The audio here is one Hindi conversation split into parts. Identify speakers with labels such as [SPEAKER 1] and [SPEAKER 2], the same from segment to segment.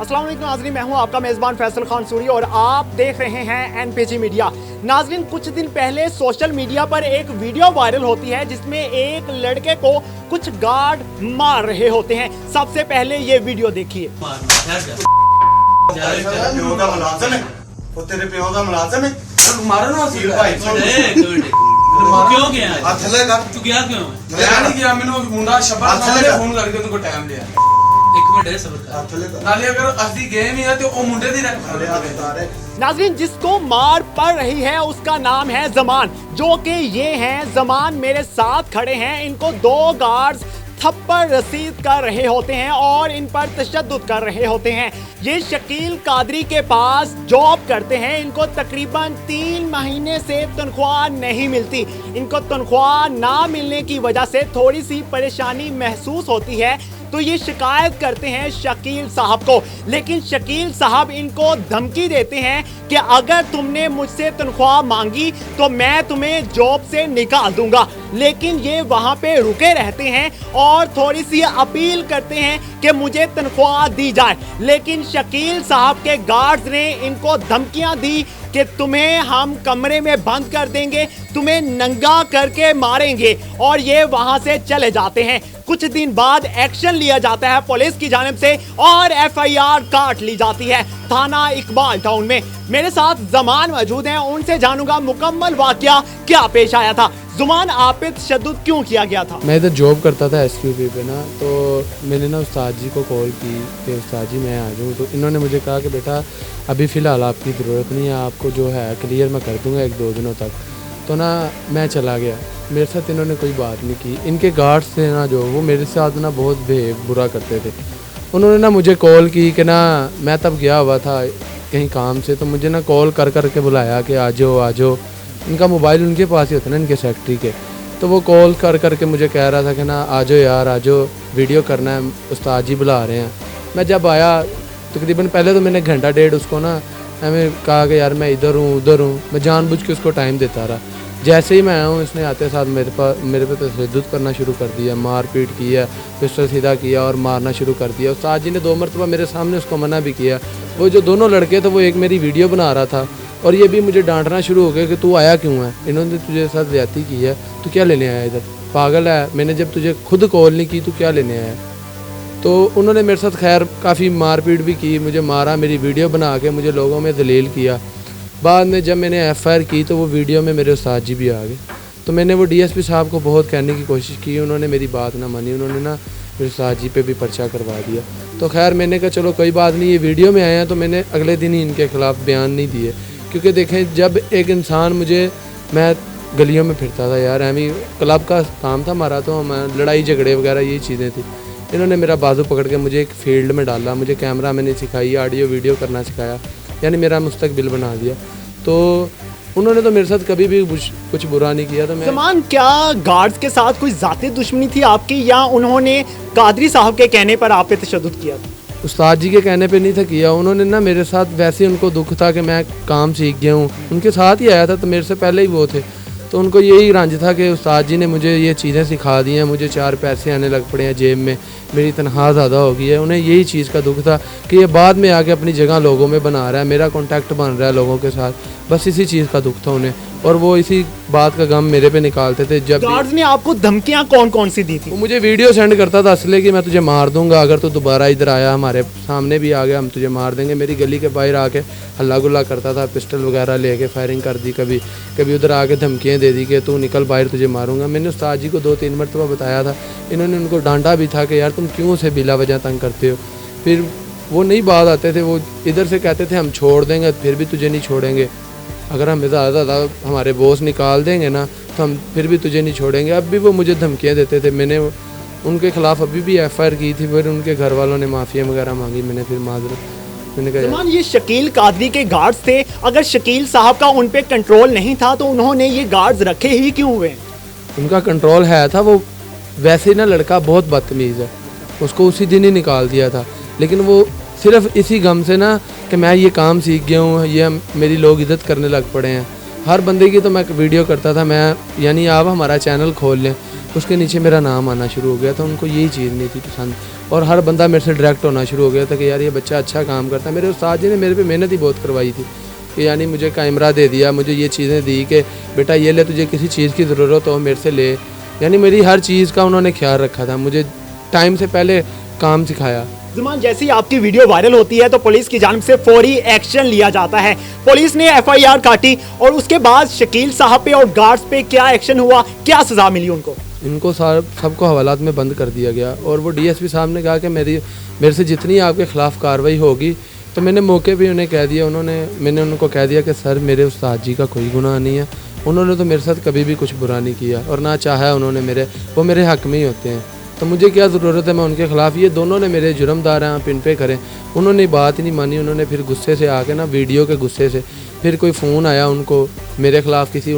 [SPEAKER 1] अस्सलाम वालेकुम नाज़रीन, मैं हूं आपका मेज़बान फैसल खान सूरी और आप देख रहे हैं एनपीजी मीडिया। नाज़रीन, कुछ दिन पहले सोशल मीडिया पर एक वीडियो वायरल होती है जिसमें एक लड़के को कुछ गार्ड मार रहे होते हैं। सबसे पहले ये वीडियो देखिए।
[SPEAKER 2] तेरे प्यो का मुलाजिम है,
[SPEAKER 3] मारो ना
[SPEAKER 2] सील भाई
[SPEAKER 3] क्यों गया है?
[SPEAKER 2] थले कर
[SPEAKER 3] तू गया क्यों?
[SPEAKER 2] मैं नहीं गया, मैंने मुंडा शब्द सामने फोन करके उनको टाइम लिया।
[SPEAKER 3] एक मिनट है, सब्र कर।
[SPEAKER 2] थले कर
[SPEAKER 3] नाले अगर असली गेम ही है तो वो मुंडे दी रख।
[SPEAKER 1] नाज़रीन, जिसको मार पड़ रही है उसका नाम है जमान, जो कि ये हैं जमान मेरे साथ खड़े हैं। इनको दो गार्ड्स थप्पड़ रसीद कर रहे होते हैं और इन पर तशद्दुद कर रहे होते हैं। ये शकील कादरी के पास जॉब करते हैं। इनको तकरीबन 3 महीने से तनख्वाह नहीं मिलती। इनको तनख्वाह ना मिलने की वजह से थोड़ी सी परेशानी महसूस होती है, तो ये शिकायत करते हैं शकील साहब को। लेकिन शकील साहब इनको धमकी देते हैं कि अगर तुमने मुझसे तनख्वाह मांगी तो मैं तुम्हें जॉब से निकाल दूंगा। लेकिन ये वहां पे रुके रहते हैं और थोड़ी सी अपील करते हैं कि मुझे तनख्वाह दी जाए। लेकिन शकील साहब के गार्ड्स ने इनको धमकियां दी कि तुम्हें हम कमरे में बंद कर देंगे, तुम्हें नंगा करके मारेंगे, और ये वहां से चले जाते हैं। कुछ दिन बाद एक्शन लिया जाता है पुलिस की जानिब से और एफआईआर काट ली जाती है थाना इकबाल टाउन में। मेरे साथ जमान मौजूद हैं, उनसे जानूंगा मुकम्मल वाकया क्या पेश आया था। जुमान, आप पे तशद्दुद क्यों किया गया था?
[SPEAKER 4] मैं इधर जॉब करता था एसक्यूपी पे ना, तो मैंने ना उस्ताद जी को कॉल की कि उस्ताद जी मैं आ जाऊँ। तो इन्होंने मुझे कहा कि बेटा अभी फ़िलहाल आपकी ज़रूरत नहीं है, आपको जो है क्लियर मैं कर दूँगा 1-2 दिनों तक। तो ना मैं चला गया, मेरे साथ इन्होंने कोई बात नहीं की। इनके गार्ड्स थे ना जो, वो मेरे साथ ना बहुत बुरा करते थे। उन्होंने ना मुझे कॉल की कि ना, मैं तब गया हुआ था कहीं काम से, तो मुझे ना कॉल कर कर के बुलाया कि आ जाओ। इनका मोबाइल उनके पास ही होता है ना, इनके सेक्रेटरी के। तो वो कॉल कर कर के मुझे कह रहा था कि ना आ जाओ यार, आ जाओ, वीडियो करना है, उस्ताद जी बुला रहे हैं। मैं जब आया तकरीबन पहले तो मैंने घंटा डेढ़ उसको ना मैंने कहा कि यार मैं इधर हूँ उधर हूँ, मैं जानबूझ के उसको टाइम देता रहा। जैसे ही मैं आया हूँ इसने आते साथ मेरे पे तशद्दुद करना शुरू कर दिया, मार पीट किया, पिस्टल सीधा किया और मारना शुरू कर दिया। उस्ताद जी ने 2 मरतबा मेरे सामने उसको मना भी किया। वो जो दोनों लड़के थे वो एक मेरी वीडियो बना रहा था और ये भी मुझे डांटना शुरू हो गया कि तू आया क्यों है, इन्होंने तुझे साथ ज़्यादती की है, तू क्या लेने आया इधर, पागल है, मैंने जब तुझे खुद कॉल नहीं की तू क्या लेने आया। तो उन्होंने मेरे साथ खैर काफ़ी मारपीट भी की, मुझे मारा, मेरी वीडियो बना के मुझे लोगों में दलील किया। बाद में जब मैंने एफआईआर की तो वो वीडियो में मेरे उस्ताद जी भी आ गए। तो मैंने वो डीएसपी साहब को बहुत कहने की कोशिश की, उन्होंने मेरी बात ना मानी, उन्होंने ना मेरे उस्ताद जी पे भी पर्चा करवा दिया। तो खैर मैंने कहा चलो कोई बात नहीं, ये वीडियो में आए हैं तो मैंने अगले दिन ही इनके ख़िलाफ़ बयान नहीं दिए। क्योंकि देखें, जब एक इंसान मैं गलियों में फिरता था यार, हमें क्लब का काम था हमारा, तो हम लड़ाई झगड़े वगैरह यही चीज़ें थी। इन्होंने मेरा बाजू पकड़ के मुझे एक फील्ड में डाला, मुझे कैमरा मैंने सिखाई, ऑडियो वीडियो करना सिखाया, यानी मेरा मुस्तकबिल बना दिया। तो उन्होंने तो मेरे साथ कभी भी कुछ बुरा नहीं किया। तो मैं
[SPEAKER 1] जमान, क्या गार्ड्स के साथ कोई ज़ाती दुश्मनी थी आपकी, या उन्होंने कादरी साहब के कहने पर आप पे तशद्दुद किया था?
[SPEAKER 4] उस्ताद जी के कहने पे नहीं था किया, उन्होंने ना मेरे साथ वैसे उनको दुख था कि मैं काम सीख गया हूँ, उनके साथ ही आया था तो मेरे से पहले ही वो थे। तो उनको यही रंज था कि उस्ताद जी ने मुझे ये चीज़ें सिखा दी हैं, मुझे 4 पैसे आने लग पड़े हैं जेब में, मेरी तनख्वाह ज़्यादा हो गई है। उन्हें यही चीज़ का दुख था कि ये बाद में आके अपनी जगह लोगों में बना रहा है, मेरा कॉन्टैक्ट बन रहा है लोगों के साथ, बस इसी चीज़ का दुख था उन्हें, और वो इसी बात का गम मेरे पे निकालते थे। जब
[SPEAKER 1] गार्ड्स ने आपको धमकियां कौन कौन सी दी थी?
[SPEAKER 4] वो मुझे वीडियो सेंड करता था असले की, मैं तुझे मार दूंगा अगर तू दोबारा इधर आया, हमारे सामने भी आ गया हम तुझे मार देंगे। मेरी गली के बाहर आके हल्ला गुल्ला करता था, पिस्टल वगैरह लेके फायरिंग कर दी, कभी उधर आके धमकियाँ दे दी कि तू निकल बाहर, तुझे मारूंगा। मैंने उस्ताद जी को 2-3 मरतबा बताया था, इन्होंने उनको डांटा भी था कि यार तुम क्यों उसे बिला वजह तंग करते हो। फिर वो नहीं बात आते थे, वो इधर से कहते थे हम छोड़ देंगे, फिर भी तुझे नहीं छोड़ेंगे, अगर हमें ज़्यादा हमारे बॉस निकाल देंगे ना तो हम फिर भी तुझे नहीं छोड़ेंगे। अब भी वो मुझे धमकियाँ देते थे। मैंने उनके ख़िलाफ़ अभी भी एफआईआर की थी, फिर उनके घर वालों ने माफ़िया वगैरह मांगी, मैंने फिर मैंने कहा
[SPEAKER 1] जमान, ये शकील कादरी के गार्ड्स थे, अगर शकील साहब का उन पे कंट्रोल नहीं था तो उन्होंने ये गार्ड्स रखे ही क्यों हुए?
[SPEAKER 4] उनका कंट्रोल है था, वो वैसे ना लड़का बहुत बदतमीज़ है, उसको उसी दिन ही निकाल दिया था। लेकिन वो सिर्फ इसी गम से ना कि मैं ये काम सीख गया हूँ, ये मेरी लोग इज्जत करने लग पड़े हैं। हर बंदे की तो मैं वीडियो करता था, मैं यानी आप हमारा चैनल खोल लें, उसके नीचे मेरा नाम आना शुरू हो गया था। उनको यही चीज़ नहीं थी पसंद। और हर बंदा मेरे से डायरेक्ट होना शुरू हो गया था कि यार ये बच्चा अच्छा काम करता है। मेरे उस्ताद जी ने मेरे पे मेहनत ही बहुत करवाई थी कि यानी मुझे कैमरा दे दिया, मुझे ये चीज़ें दी कि बेटा ये ले, तुझे किसी चीज़ की ज़रूरत हो मेरे से ले, यानी मेरी हर चीज़ का उन्होंने ख्याल रखा था, मुझे टाइम से पहले काम सिखाया।
[SPEAKER 1] ज़मान, जैसे ही आपकी वीडियो वायरल होती है तो पुलिस की जानिब से फौरी एक्शन लिया जाता है। पुलिस ने FIR काटी और उसके बाद शकील साहब पे और गार्ड्स पे क्या एक्शन हुआ, क्या सज़ा मिली उनको?
[SPEAKER 4] इनको सबको हवालात में बंद कर दिया गया और वो DSP साहब ने कहा कि मेरे से जितनी आपके ख़िलाफ़ कार्रवाई होगी, तो मैंने मौके पे उन्हें कह दिया, मैंने उनको कह दिया कि सर मेरे उस्ताद जी का कोई गुनाह नहीं है, उन्होंने तो मेरे साथ कभी भी कुछ बुरा नहीं किया और ना चाहा उन्होंने वो मेरे हक़ में ही होते हैं, तो मुझे क्या ज़रूरत है मैं उनके ख़िलाफ़। ये दोनों ने मेरे जुर्मदार हैं, आप इन पे करें। उन्होंने बात ही नहीं मानी, उन्होंने फिर गुस्से से आके ना, वीडियो के गुस्से से, फिर कोई फ़ोन आया उनको मेरे ख़िलाफ़ किसी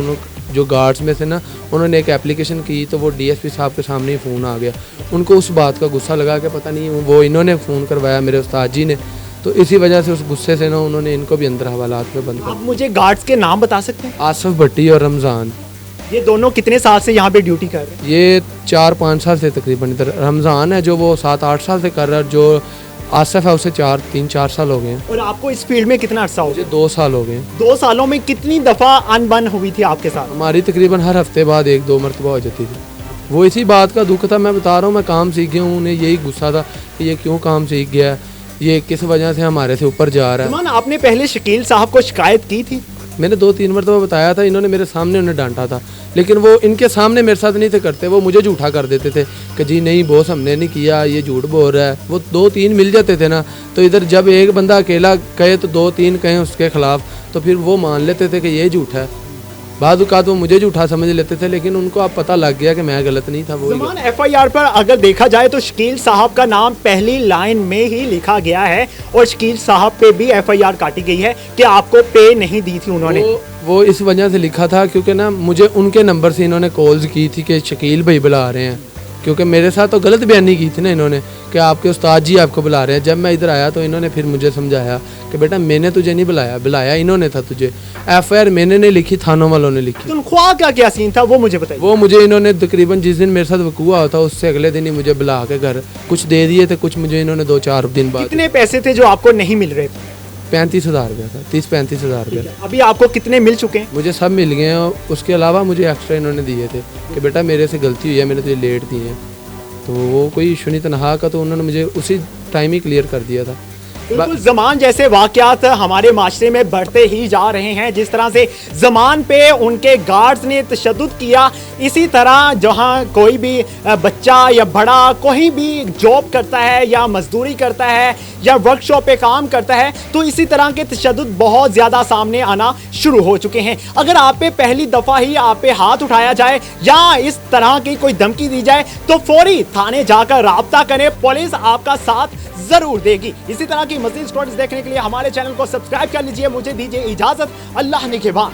[SPEAKER 4] जो गार्ड्स में से ना, उन्होंने एक एप्लीकेशन की, तो वो DSP साहब के सामने ही फ़ोन आ गया। उनको उस बात का गुस्सा लगा कि पता नहीं वो इन्होंने फ़ोन करवाया मेरे उस्ताद जी ने, तो इसी वजह से उस गुस्से से ना उन्होंने इनको भी अंदर हवालात में बंद कर।
[SPEAKER 1] आप मुझे गार्ड्स के नाम बता सकते हैं?
[SPEAKER 4] आसिफ भट्टी और रमज़ान।
[SPEAKER 1] ये दोनों कितने साल से यहाँ पे ड्यूटी कर रहे हैं?
[SPEAKER 4] ये 4-5 साल से तकरीबन इधर। रमज़ान है जो वो 7-8 साल से कर रहा है, जो आसिफ है उसे 3-4 साल हो गए हैं।
[SPEAKER 1] और आपको इस फील्ड में कितना अर्सा हो
[SPEAKER 4] मुझे
[SPEAKER 1] गया?
[SPEAKER 4] 2 साल हो गए।
[SPEAKER 1] 2 सालों में कितनी दफ़ा अनबन हुई थी आपके साथ?
[SPEAKER 4] हमारी तकरीबन हर हफ्ते बाद 1-2 मरतबा हो जाती थी। वो इसी बात का दुख था, मैं बता रहा हूँ, मैं काम सीख गया हूँ, उन्हें यही गुस्सा था कि ये क्यों काम सीख गया, ये किस वजह से हमारे से ऊपर जा रहा है।
[SPEAKER 1] ज़मान, आपने पहले शकील साहब को शिकायत की थी?
[SPEAKER 4] मैंने 2-3 मरतबा बताया था, इन्होंने मेरे सामने उन्हें डांटा था, लेकिन वो इनके सामने मेरे साथ नहीं थे करते, वो मुझे झूठा कर देते थे कि जी नहीं बॉस हमने नहीं किया, ये झूठ बोल रहा है। वो 2-3 मिल जाते थे ना, तो इधर जब एक बंदा अकेला कहे तो 2-3 कहें उसके ख़िलाफ़, तो फिर वो मान लेते थे कि ये झूठा है। बाद औक़ात वो मुझे झूठा समझ लेते थे, लेकिन उनको अब पता लग गया कि मैं गलत नहीं था। वो
[SPEAKER 1] ज़मान, FIR पर अगर देखा जाए तो शकील साहब का नाम पहली लाइन में ही लिखा गया है और शकील साहब पे भी FIR काटी गई है कि आपको पे नहीं दी थी उन्होंने।
[SPEAKER 4] वो इस वजह से लिखा था क्योंकि ना मुझे उनके नंबर से इन्होंने कॉल्स की थी कि शकील भाई बुला रहे हैं, क्योंकि मेरे साथ तो गलत बयानी की थी ना इन्होंने कि आपके उस्ताद जी आपको बुला रहे हैं। जब मैं इधर आया तो इन्होंने फिर मुझे समझाया कि बेटा मैंने तुझे नहीं बुलाया इन्होंने था तुझे। FIR मैंने नहीं लिखी, थानों वालों ने लिखी।
[SPEAKER 1] तनख्वाह का क्या सीन था वो मुझे बताइए।
[SPEAKER 4] वो मुझे इन्होंने तकरीबन जिस दिन मेरे साथ वकूआ होता उससे अगले दिन ही मुझे बुला के घर कुछ दे दिए थे, कुछ मुझे इन्होंने 2-4 दिन बाद।
[SPEAKER 1] कितने पैसे थे जो आपको नहीं मिल रहे थे?
[SPEAKER 4] 35,000 रुपया था, 30-35 हज़ार रुपया।
[SPEAKER 1] अभी आपको कितने मिल चुके हैं?
[SPEAKER 4] मुझे सब मिल गए हैं और उसके अलावा मुझे एक्स्ट्रा इन्होंने दिए थे कि बेटा मेरे से गलती हुई है, मैंने तुझे लेट दिए हैं, तो वो कोई इशू नहीं तनहा का, तो उन्होंने मुझे उसी टाइम ही क्लियर कर दिया था।
[SPEAKER 1] बिल्कुल, ज़मान जैसे वाक़यात हमारे माशरे में बढ़ते ही जा रहे हैं, जिस तरह से ज़मान पे उनके गार्ड्स ने तशद्दुद किया, इसी तरह जहां कोई भी बच्चा या बड़ा कोई भी जॉब करता है या मजदूरी करता है या वर्कशॉप पे काम करता है, तो इसी तरह के तशद्दुद बहुत ज़्यादा सामने आना शुरू हो चुके हैं। अगर आप पे पहली दफ़ा ही आप पे हाथ उठाया जाए या इस तरह की कोई धमकी दी जाए तो फौरी थाने जाकर राब्ता करें, पुलिस आपका साथ ज़रूर देगी। इसी तरह की मज़ीद स्टोरीज देखने के लिए हमारे चैनल को सब्सक्राइब कर लीजिए। मुझे दीजिए इजाज़त, अल्लाह निगहबान।